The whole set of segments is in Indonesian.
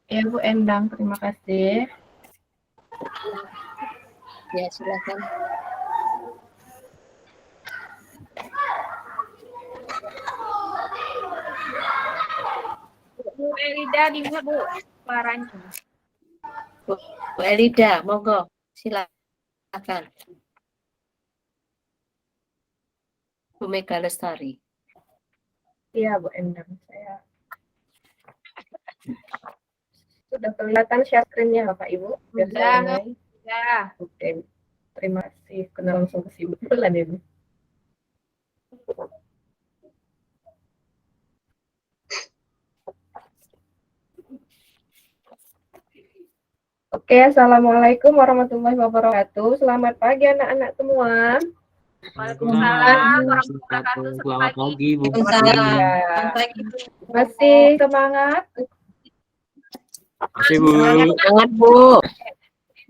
Ya, Bu Endang, terima kasih. Ya, silakan. Bu Elida di Bu suaranya. Bu Elida, monggo, silakan. Bu Mega Lestari. Iya, Bu Endang, saya sudah kelihatan share screen-nya, Bapak Ibu? Biar saya Sudah, mulai. ya. Oke, terima kasih. Kena langsung kesimpulan ini. Oke, Assalamualaikum warahmatullahi wabarakatuh. Selamat pagi anak-anak semua. Waalaikumsalam warahmatullahi wabarakatuh. Selamat pagi, Bu. Selamat pagi. Masih semangat? Masih, Bu. Semangat, Bu.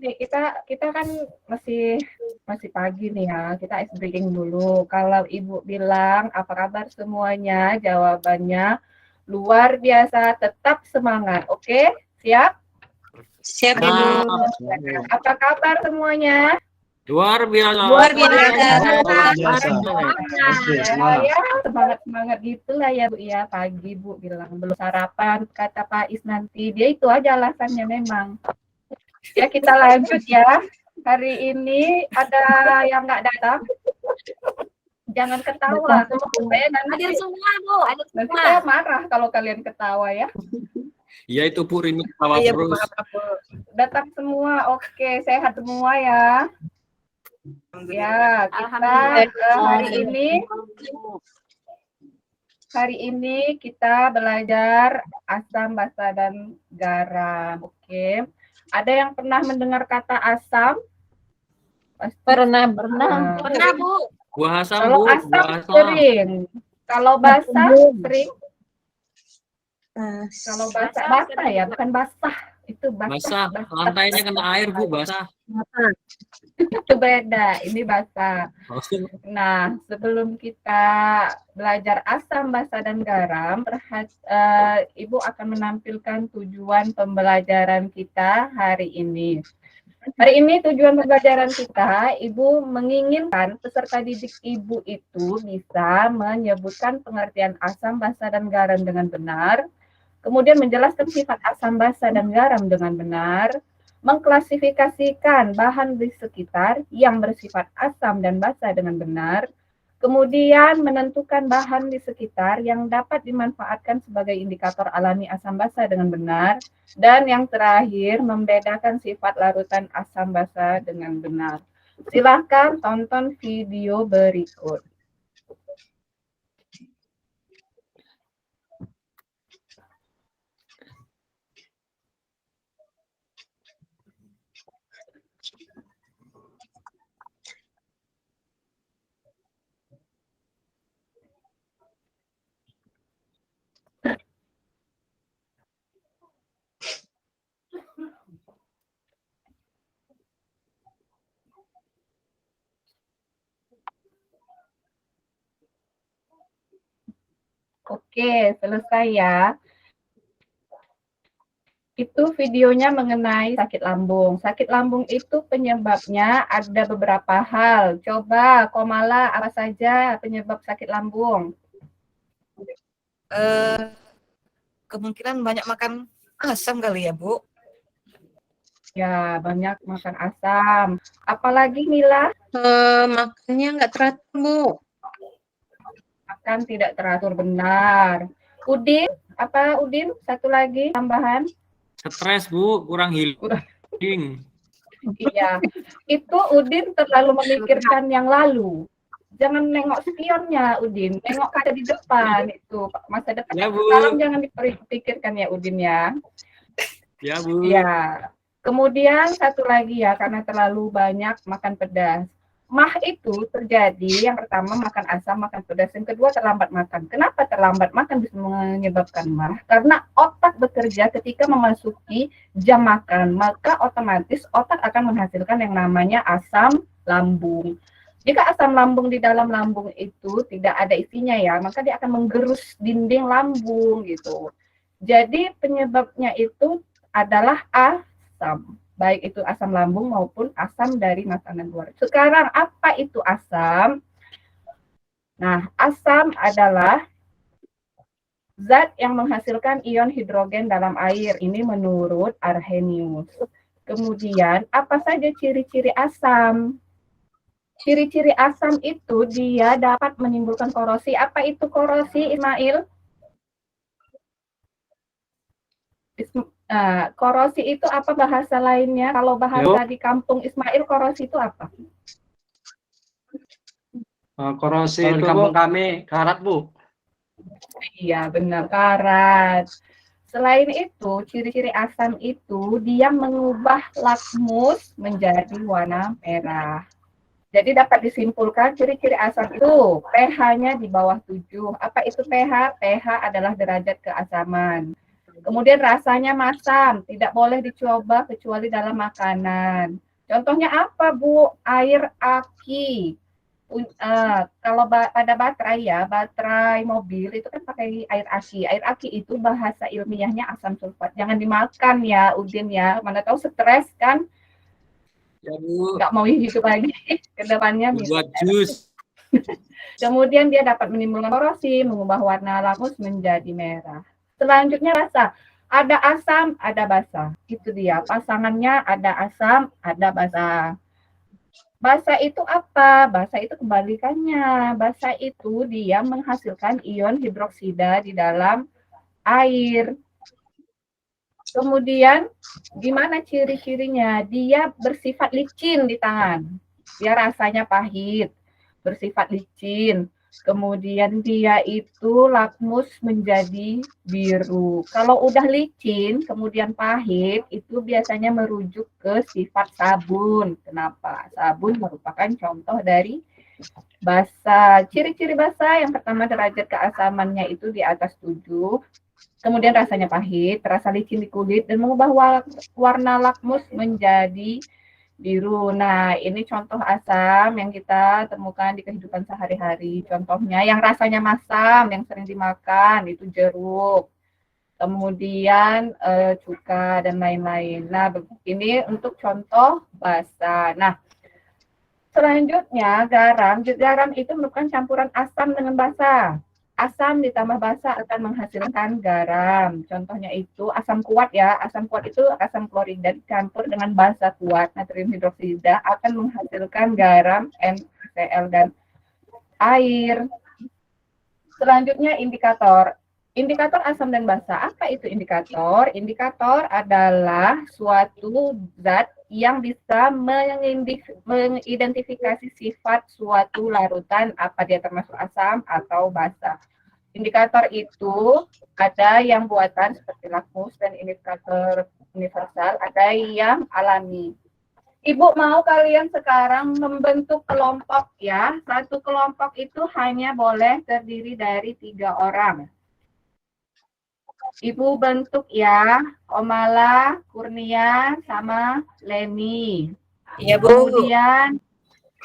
Ini kita kan masih pagi nih ya. Kita ice breaking dulu. Kalau Ibu bilang apa kabar semuanya, jawabannya luar biasa, tetap semangat. Oke? Siap? Siap, Ibu. Apa kabar semuanya? Luar biasa. Luar biasa. Ya, semangat gitulah ya Bu ya. Pagi Bu bilang belum sarapan, kata Pak Is nanti. Dia itu aja alasannya memang. Ya, kita lanjut ya. Hari ini ada yang nggak datang. Jangan ketawa. Saya Hadir semua, Bu. Hadir nanti semua. saya marah kalau kalian ketawa ya. Iya itu Bu, Rini ketawa Iya, terus. Datang semua. Oke, sehat semua ya. Ya, kita hari ini kita belajar asam, basa, dan garam. Oke. Ada yang pernah mendengar kata asam? Pernah. Pernah, Bu. Buah asam, Kalau Bu. asam Buah asam. sering. Kalau basah sering. Kalau basah ya, bukan basah. Itu Basah. Lantainya kena air, Bu. Basah. Itu beda. Ini basah. Nah, sebelum kita belajar asam, basa, dan garam, Ibu akan menampilkan tujuan pembelajaran kita hari ini. Hari ini tujuan pembelajaran kita, Ibu menginginkan peserta didik Ibu itu bisa menyebutkan pengertian asam, basa, dan garam dengan benar, kemudian menjelaskan sifat asam, basa, dan garam dengan benar, mengklasifikasikan bahan di sekitar yang bersifat asam dan basa dengan benar, kemudian menentukan bahan di sekitar yang dapat dimanfaatkan sebagai indikator alami asam basa dengan benar, dan yang terakhir membedakan sifat larutan asam basa dengan benar. Silakan tonton video berikut. Oke, selesai ya. Itu videonya mengenai sakit lambung. Sakit lambung itu penyebabnya ada beberapa hal. Coba, Komala, apa saja penyebab sakit lambung? Kemungkinan banyak makan asam kali ya, Bu? Ya, banyak makan asam. Apalagi, Mila? Makannya nggak teratur, Bu. Makan tidak teratur benar. Udin, apa Udin? Satu lagi tambahan. Stres, Bu. Kurang healing. Iya, itu Udin terlalu memikirkan yang lalu. Jangan nengok spionnya, Udin. Nengok kaca di depan itu. Masa depan Ya, Bu. sekarang jangan dipikirkan ya, Udin ya. Ya, Bu. Ya. Kemudian satu lagi ya, karena terlalu banyak makan pedas. MAH itu terjadi yang pertama makan asam, makan pedas, yang kedua terlambat makan. Kenapa terlambat makan bisa menyebabkan MAH? Karena otak bekerja ketika memasuki jam makan, maka otomatis otak akan menghasilkan yang namanya asam lambung. Jika asam lambung di dalam lambung itu tidak ada isinya ya, maka dia akan menggerus dinding lambung gitu. Jadi penyebabnya itu adalah asam. Baik itu asam lambung maupun asam dari makanan luar. Sekarang apa itu asam? Nah, asam adalah zat yang menghasilkan ion hidrogen dalam air. Ini menurut Arrhenius. Kemudian, apa saja ciri-ciri asam? Ciri-ciri asam itu dia dapat menimbulkan korosi. Apa itu korosi, Ismail? Korosi itu apa bahasa lainnya? Kalau bahasa di kampung Ismail, korosi itu apa? Korosi itu, di kampung kami karat, Bu. Iya, benar, karat. Selain itu, ciri-ciri asam itu dia mengubah lakmus menjadi warna merah. Jadi dapat disimpulkan ciri-ciri asam itu pH-nya di bawah 7. Apa itu pH? pH adalah derajat keasaman. Kemudian rasanya masam, tidak boleh dicoba kecuali dalam makanan. Contohnya apa, Bu? Air aki. Kalau pada baterai ya, baterai mobil itu kan pakai air aki. Air aki itu bahasa ilmiahnya asam sulfat. Jangan dimakan ya, Udin ya. Mana tahu stres kan? Ya, Bu. Nggak mau hidup lagi ke depannya. Buat jus. Kemudian dia dapat menimbulkan korosi, mengubah warna lakmus menjadi merah. Selanjutnya rasa. Ada asam, ada basa. Itu dia. Pasangannya ada asam, ada basa. Basa itu apa? Basa itu kebalikannya. Basa itu dia menghasilkan ion hidroksida di dalam air. Kemudian, gimana ciri-cirinya? Dia bersifat licin di tangan. Dia rasanya pahit, bersifat licin. Kemudian dia itu lakmus menjadi biru. Kalau udah licin, kemudian pahit, itu biasanya merujuk ke sifat sabun. Kenapa? Sabun merupakan contoh dari basa. Ciri-ciri basa yang pertama derajat keasamannya itu di atas 7. Kemudian rasanya pahit, terasa licin di kulit, dan mengubah warna lakmus menjadi biru. Nah, ini contoh asam yang kita temukan di kehidupan sehari-hari. Contohnya yang rasanya masam, yang sering dimakan, itu jeruk. Kemudian cuka, dan lain-lain. Nah, ini untuk contoh basa. Nah, selanjutnya garam. Garam itu merupakan campuran asam dengan basa. Asam ditambah basa akan menghasilkan garam. Contohnya itu asam kuat ya. Asam kuat itu asam klorida dicampur dengan basa kuat, natrium hidroksida, akan menghasilkan garam, NaCl, dan air. Selanjutnya indikator. Indikator asam dan basa. Apa itu indikator? Indikator adalah suatu zat yang bisa mengidentifikasi sifat suatu larutan, apa dia termasuk asam atau basa. Indikator itu ada yang buatan seperti lakmus dan indikator universal, ada yang alami. Ibu mau kalian sekarang membentuk kelompok ya. Satu kelompok itu hanya boleh terdiri dari 3 orang. Ibu bentuk ya, Komala, Kurnia, sama Leni. Iya, Bu. Kemudian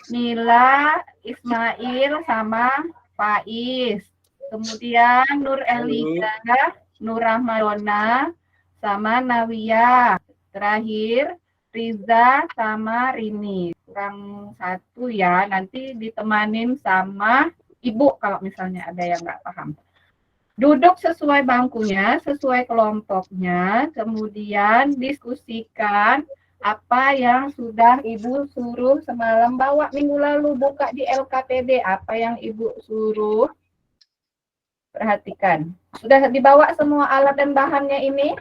Mila, Ismail, sama Faiz. Kemudian Nur Elida, Nur Rahmadona, sama Nawia. Terakhir Riza sama Rini. Kurang 1 ya, nanti ditemanin sama Ibu kalau misalnya ada yang nggak paham. Duduk sesuai bangkunya, sesuai kelompoknya, kemudian diskusikan apa yang sudah Ibu suruh semalam, bawa minggu lalu, buka di LKPD, apa yang Ibu suruh. Perhatikan. Sudah dibawa semua alat dan bahannya ini?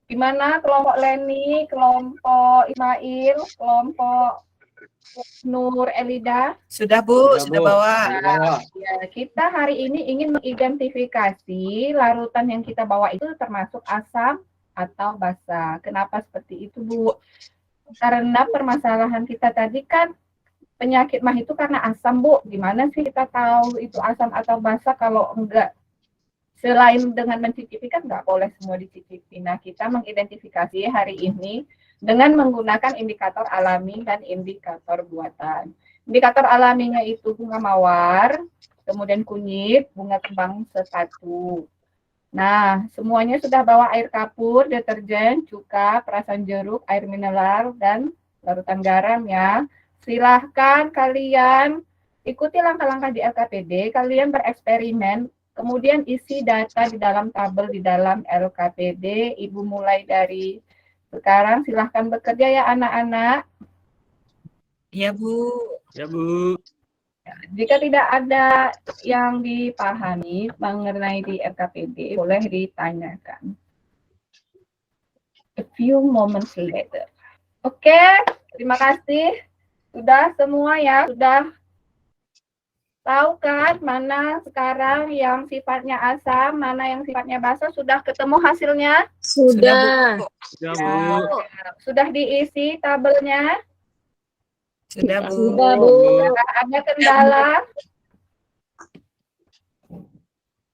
Gimana kelompok Leni, kelompok Ismail, kelompok Nur Elida? Sudah, Bu, sudah bawa. Ya, kita hari ini ingin mengidentifikasi larutan yang kita bawa itu termasuk asam atau basa. Kenapa seperti itu, Bu? Karena permasalahan kita tadi kan penyakit mah itu karena asam, Bu. Gimana sih kita tahu itu asam atau basa kalau enggak? Selain dengan mencicipi kan nggak boleh semua dicicipi. Nah, kita mengidentifikasi hari ini dengan menggunakan indikator alami dan indikator buatan. Indikator alaminya itu bunga mawar, kemudian kunyit, bunga kembang sesatu. Nah, semuanya sudah bawa air kapur, deterjen, cuka, perasan jeruk, air mineral, dan larutan garam ya. Silahkan kalian ikuti langkah-langkah di LKPD, kalian bereksperimen, kemudian isi data di dalam tabel di dalam LKPD. Ibu mulai dari sekarang, silahkan bekerja ya anak-anak. Iya, Bu. Ya, Bu. Jika tidak ada yang dipahami mengenai di LKPD, boleh ditanyakan. A few moments later. Oke, terima kasih. Sudah semua ya, sudah tahu kan mana sekarang yang sifatnya asam, mana yang sifatnya basa, sudah ketemu hasilnya? Sudah. Ya, Bu. Sudah diisi tabelnya? Sudah, Bu. Sudah, Bu. Ada kendala?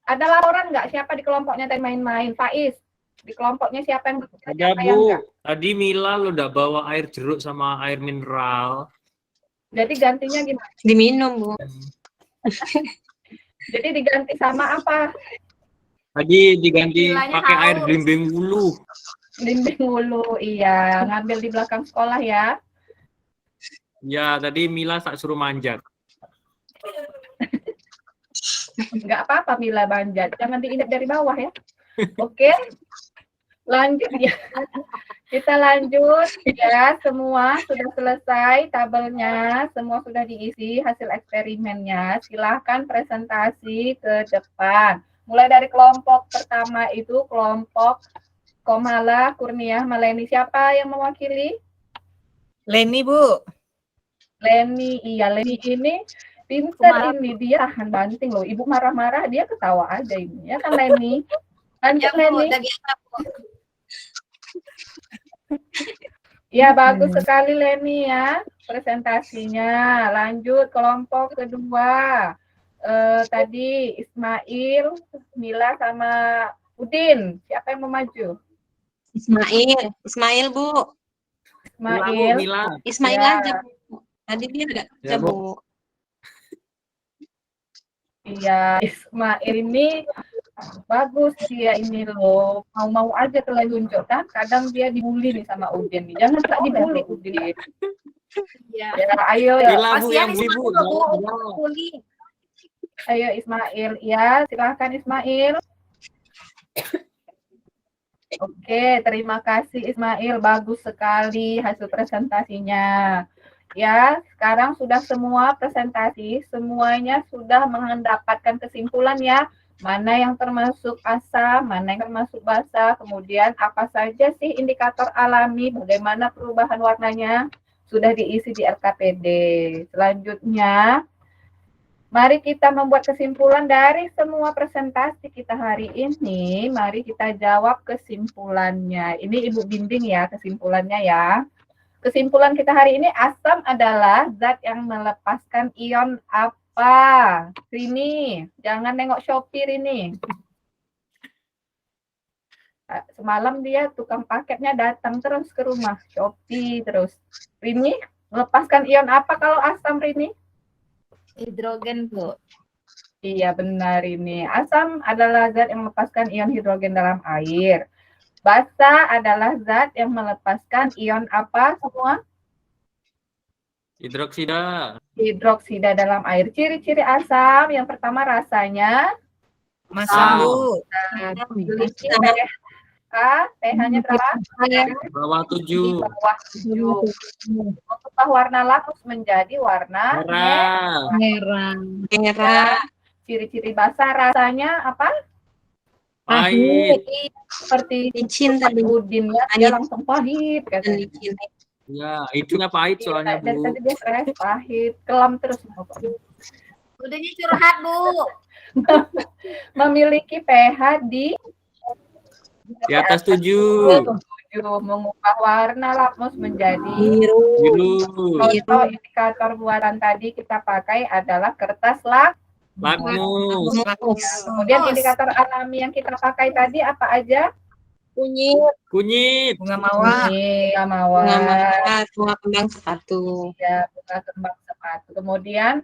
Ada laporan nggak siapa di kelompoknya tadi main-main? Faiz, di kelompoknya siapa yang bekerja, Ada, siapa yang Bu. enggak? Tadi Mila lo udah bawa air jeruk sama air mineral. Jadi gantinya gimana? Diminum, Bu. Jadi diganti sama apa? Tadi diganti Milanya pakai air haus. blimbing wulu. Blimbing Wulu, iya. Ngambil di belakang sekolah ya. Ya, tadi Mila tak suruh manjat. Nggak apa-apa Mila banjat. Jangan diinjak dari bawah ya. Oke. Lanjut ya. Kita lanjut ya. Semua sudah selesai tabelnya. Semua sudah diisi hasil eksperimennya. Silahkan presentasi ke depan. Mulai dari kelompok pertama itu kelompok Komala, Kurnia, Maleni. Siapa yang mewakili? Leni, Bu. Leni, iya Leni ini pinter ini, dia tahan banting loh. Ibu marah-marah dia ketawa aja ini, ya kan Leni? Lanjut Ya, Bu. Leni. Udah biasa, Bu. Ya bagus sekali Leni ya presentasinya. Lanjut kelompok kedua. Tadi Ismail, Mila sama Udin. Siapa yang mau maju? Ismail, Bu. Mila, Bu, Ismail. Mila. Ismail Ya. aja, Bu. Tadi dia enggak Ya, bisa, Bu. Bu. Iya, Ismail ini bagus dia ini loh. Mau-mau aja telunjuk kan. Kadang dia dibully nih sama Udin nih. Jangan tak dibully Udin. Iya. Ya, ayo ya. Mila, Bu, Kasihan yang beli, Bu. Ismail, Bu. Jangan. Kuli. Ayo Ismail. Ya, silahkan Ismail. Oke, terima kasih Ismail. Bagus sekali hasil presentasinya. Ya, sekarang sudah semua presentasi, semuanya sudah mendapatkan kesimpulan ya. Mana yang termasuk asam, mana yang termasuk basa, kemudian apa saja sih indikator alami, bagaimana perubahan warnanya, sudah diisi di LKPD. Selanjutnya, mari kita membuat kesimpulan dari semua presentasi kita hari ini. Mari kita jawab kesimpulannya. Ini Ibu bimbing ya kesimpulannya ya. Kesimpulan kita hari ini, asam adalah zat yang melepaskan ion apa? Rini, jangan nengok Shopee Rini. Semalam dia tukang paketnya datang terus ke rumah, Shopee terus. Rini, melepaskan ion apa kalau asam Rini? Hidrogen, Bu. Iya benar ini. Asam adalah zat yang melepaskan ion hidrogen dalam air. Basa adalah zat yang melepaskan ion apa semua? Hidroksida. Hidroksida dalam air. Ciri-ciri asam yang pertama rasanya Masam, Bu. memiliki pH-nya berapa? Bawah Di 7. bawah 7. Mengubah warna lakus menjadi warna Merah. Merah. Ciri-ciri basa rasanya apa? Pahit. Seperti Licin tadi. Udin ya, dia langsung pahit katanya. Licin. Ya, hidungnya pahit soalnya, Dari Bu. tadi dia stres, pahit, kelam terus. Udahnya curhat, Bu. Memiliki pH di atas 7. 7, mengubah warna lakmus menjadi Biru. Biru. contoh indikator buatan tadi kita pakai adalah kertas Lakmus. Kemudian indikator alami yang kita pakai tadi apa aja? Kunyit. Bunga mawar. Bunga mawar. Bunga mawar, bunga kembang sepatu. Ya, bunga kembang sepatu. Kemudian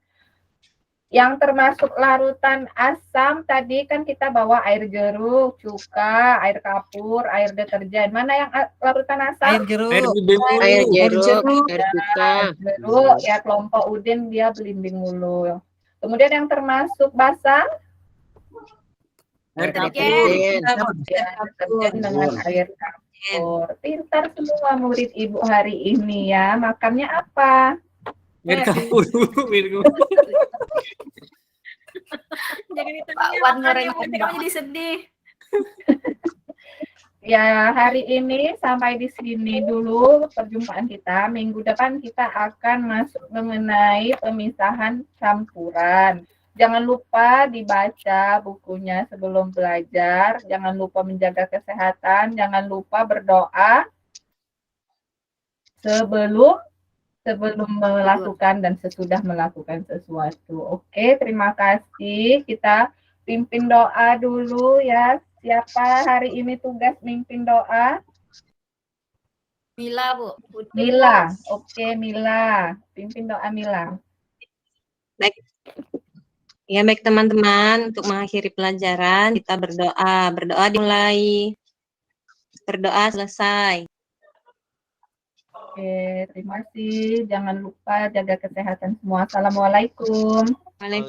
Yang termasuk larutan asam tadi kan kita bawa air jeruk, cuka, air kapur, air deterjen. Mana yang larutan asam? Air jeruk. Air belimbing Air mulu. jeruk. air cuka, Jeruk, ya kelompok udin dia belimbing mulu. Kemudian yang termasuk basah, Air Deterjen. kapur. ya, deterjen dengan air kapur. Pintar semua murid ibu hari ini ya. Makannya apa? Air kapur. Jangan itu Pak Wan Wan ngoreng ngoreng kamu jadi sedih. Ya, hari ini sampai di sini dulu perjumpaan kita. Minggu depan kita akan masuk mengenai pemisahan campuran. Jangan lupa dibaca bukunya sebelum belajar. Jangan lupa menjaga kesehatan. Jangan lupa berdoa sebelum melakukan dan sesudah melakukan sesuatu. Oke, terima kasih. Kita pimpin doa dulu ya. Siapa hari ini tugas mimpin doa? Mila, Bu. Mila. Oke, Mila. Pimpin doa Mila. Ya, baik teman-teman, untuk mengakhiri pelajaran kita berdoa. Berdoa dimulai. Berdoa selesai. Oke, terima kasih. Jangan lupa jaga kesehatan semua. Assalamualaikum. Waalaikumsalam.